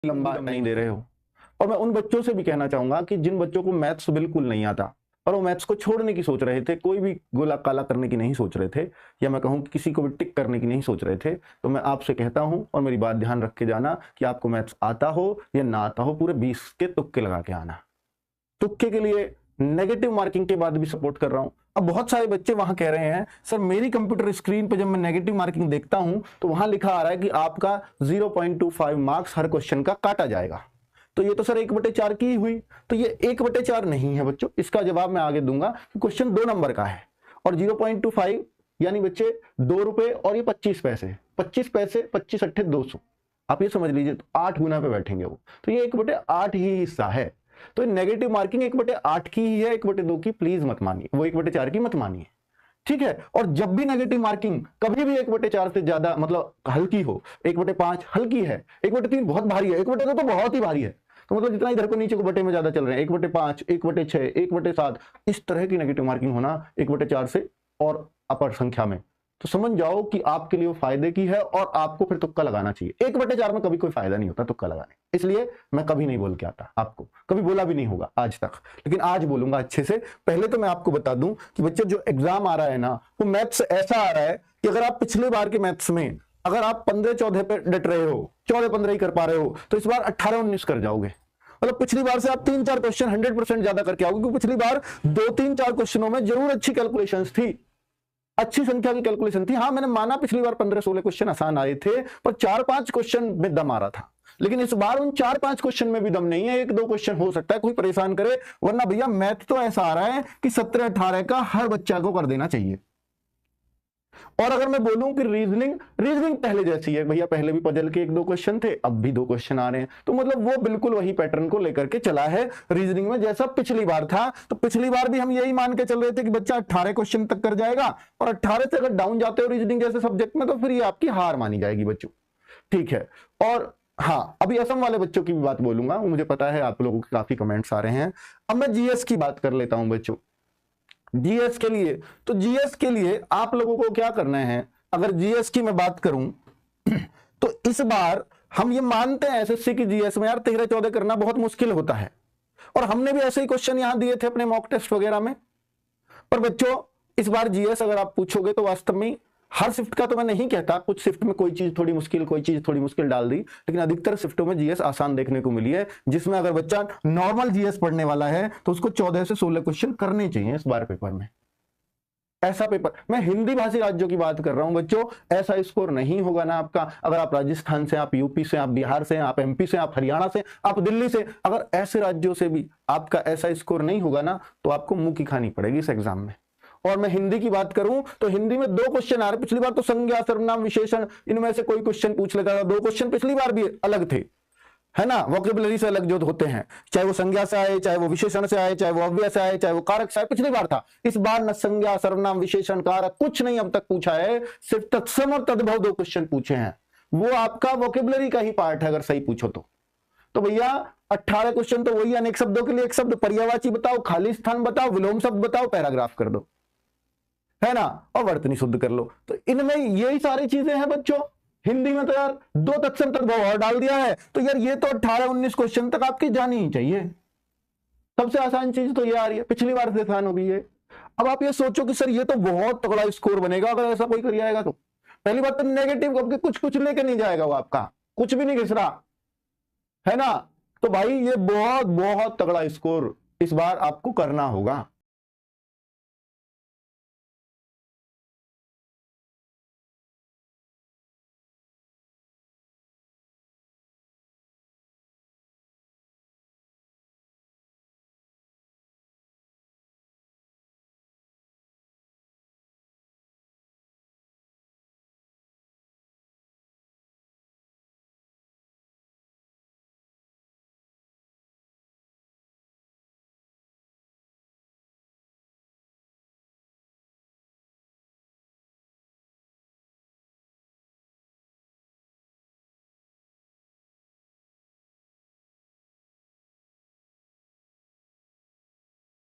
लंबा नहीं दे रहे हो। और मैं उन बच्चों से भी कहना चाहूंगा कि जिन बच्चों को मैथ्स बिल्कुल नहीं आता और वो मैथ्स को छोड़ने की सोच रहे थे, कोई भी गोला काला करने की नहीं सोच रहे थे, या मैं कहूं कि किसी को भी टिक करने की नहीं सोच रहे थे, तो मैं आपसे कहता हूं और मेरी बात ध्यान रख के जाना कि आपको मैथ्स आता हो या ना आता हो, पूरे 20 के तुक्के लगा के आना। तुक्के के लिए नेगेटिव मार्किंग के बाद भी सपोर्ट कर रहा हूं। अब बहुत सारे बच्चे वहां कह रहे हैं सर मेरी कंप्यूटर स्क्रीन पे जब मैं नेगेटिव मार्किंग देखता हूं तो वहां लिखा आ रहा है कि आपका 0.25 मार्क्स हर क्वेश्चन का काटा जाएगा। तो ये तो सर 1/4 की ही हुई। तो ये 1/4 नहीं है बच्चों, इसका जवाब मैं आगे दूंगा कि क्वेश्चन 2 नंबर का है और 0.25 यानी बच्चे 2 रुपए और ये 25 पैसे, 25 पैसे 25 अट्ठे 200, आप ये समझ लीजिए तो 8 गुना पे बैठेंगे वो। तो ये 1/8 ही हिस्सा है। तो नेगेटिव मार्किंग 1/8 की ही है, 1/2 की प्लीज मत मानिए, वो 1/4 की मत मानिए, ठीक है। और जब भी नेगेटिव मार्किंग कभी भी 1/4 से ज्यादा मतलब हल्की हो, 1/5 हल्की है, 1/3 बहुत भारी है, 1/2 तो बहुत ही भारी है, तो मतलब जितना इधर को नीचे को बटे में ज्यादा चल रहे हैं, 1/5, 1/6, 1/7, इस तरह की नेगेटिव मार्किंग होना 1/4 से और अपर संख्या में, तो समझ जाओ कि आपके लिए वो फायदे की है और आपको फिर तुक्का लगाना चाहिए। 1/4 में कभी कोई फायदा नहीं होता तुक्का लगाने, इसलिए मैं कभी नहीं बोल के आता, आपको कभी बोला भी नहीं होगा आज तक, लेकिन आज बोलूंगा अच्छे से। पहले तो मैं आपको बता दूं कि बच्चे जो एग्जाम आ रहा है ना, वो मैथ्स ऐसा आ रहा है कि अगर आप पिछले बार के मैथ्स में अगर आप 15-14 पे डट रहे हो, 14-15 ही कर पा रहे हो, तो इस बार 18-19 कर जाओगे। मतलब पिछली बार से आप 3-4 क्वेश्चन 100% ज्यादा करके आओगे, क्योंकि पिछली बार 2-3-4 क्वेश्चनों में जरूर अच्छी कैलकुलेशंस थी, अच्छी संख्या की कैलकुलेशन थी। हाँ मैंने माना पिछली बार 15-16 क्वेश्चन आसान आए थे, पर 4-5 क्वेश्चन में दम आ रहा था, लेकिन इस बार उन 4-5 क्वेश्चन में भी दम नहीं है। 1-2 क्वेश्चन हो सकता है कोई परेशान करे, वरना भैया मैथ तो ऐसा आ रहा है कि 17-18 का हर बच्चा को कर देना चाहिए। और अगर मैं बोलूं कि रीजनिंग पहले जैसी है भैया, पहले भी पजल के 1-2 क्वेश्चन थे, अब भी 2 क्वेश्चन आ रहे हैं, तो मतलब वो बिल्कुल वही पैटर्न को लेकर के चला है रीजनिंग में जैसा पिछली बार था। तो पिछली बार भी हम यही मान के चल रहे थे कि बच्चा 18 क्वेश्चन तक कर जाएगा, और 18 से अगर डाउन जाते हो रीजनिंग जैसे सब्जेक्ट में तो फिर ये आपकी हार मानी जाएगी बच्चों, ठीक है। और हाँ अभी असम वाले बच्चों की भी बात बोलूंगा, मुझे पता है आप लोगों के काफी कमेंट्स आ रहे हैं। अब मैं जीएस की बात कर लेता हूं बच्चों। जीएस के लिए, तो जीएस के लिए आप लोगों को क्या करना है, अगर जीएस की मैं बात करूं तो इस बार हम ये मानते हैं एसएससी की जीएस में यार 13-14 करना बहुत मुश्किल होता है, और हमने भी ऐसे ही क्वेश्चन यहां दिए थे अपने मॉक टेस्ट वगैरह में। पर बच्चों इस बार जीएस अगर आप पूछोगे तो वास्तव में हर शिफ्ट का तो मैं नहीं कहता, कुछ शिफ्ट में कोई चीज थोड़ी मुश्किल, कोई चीज थोड़ी मुश्किल डाल दी, लेकिन अधिकतर शिफ्टों में जीएस आसान देखने को मिली है, जिसमें अगर बच्चा नॉर्मल जीएस पढ़ने वाला है तो उसको 14 से 16 क्वेश्चन करने चाहिए इस बार पेपर में। ऐसा पेपर, मैं हिंदी भाषी राज्यों की बात कर रहा हूं बच्चों, ऐसा स्कोर नहीं होगा ना आपका। अगर आप राजस्थान से, आप यूपी से, आप बिहार से, आप एमपी से, आप हरियाणा से, आप दिल्ली से, अगर ऐसे राज्यों से भी आपका ऐसा स्कोर नहीं होगा ना, तो आपको मुंह की खानी पड़ेगी इस एग्जाम में। और मैं हिंदी की बात करूं तो हिंदी में 2 क्वेश्चन आ रहे, पिछली बार तो संज्ञा सर्वनाम विशेषण इनमें से कोई क्वेश्चन पूछ लेता था, 2 क्वेश्चन पिछली बार भी अलग थे, है ना, वोकेबुलरी से अलग जो होते हैं, चाहे वो संज्ञा से आए, चाहे वो विशेषण से आए, चाहे वो अव्यय से आए, चाहे वो कारक से आए, पिछली बार था। इस बार न संज्ञा सर्वनाम विशेषण कारक कुछ नहीं अब तक पूछा है, सिर्फ तत्सम और तद्भव 2 क्वेश्चन पूछे हैं, वो आपका वोकेबुलरी का ही पार्ट है अगर सही पूछो तो भैया 18 क्वेश्चन तो वही, अनेक शब्दों के लिए एक शब्द, पर्यायवाची बताओ, खाली स्थान बताओ, विलोम शब्द बताओ, पैराग्राफ कर दो, है ना, और वर्तनी शुद्ध कर लो। तो इनमें यही सारी चीजें हैं बच्चों। हिंदी में तो यार 2 तत्सम तद्भव और डाल दिया है, तो यार ये तो 18-19 क्वेश्चन तक आपकी जानी ही चाहिए। सबसे आसान चीज तो ये आ रही है, पिछली बार से आसान होगी ये। अब आप ये सोचो कि सर ये तो बहुत तगड़ा स्कोर बनेगा अगर ऐसा कोई कर जाएगा तो। पहली बात तो नेगेटिव कुछ लेके नहीं जाएगा वो, आपका कुछ भी नहीं घिस रहा, है ना। तो भाई ये बहुत बहुत तगड़ा स्कोर इस बार आपको करना होगा।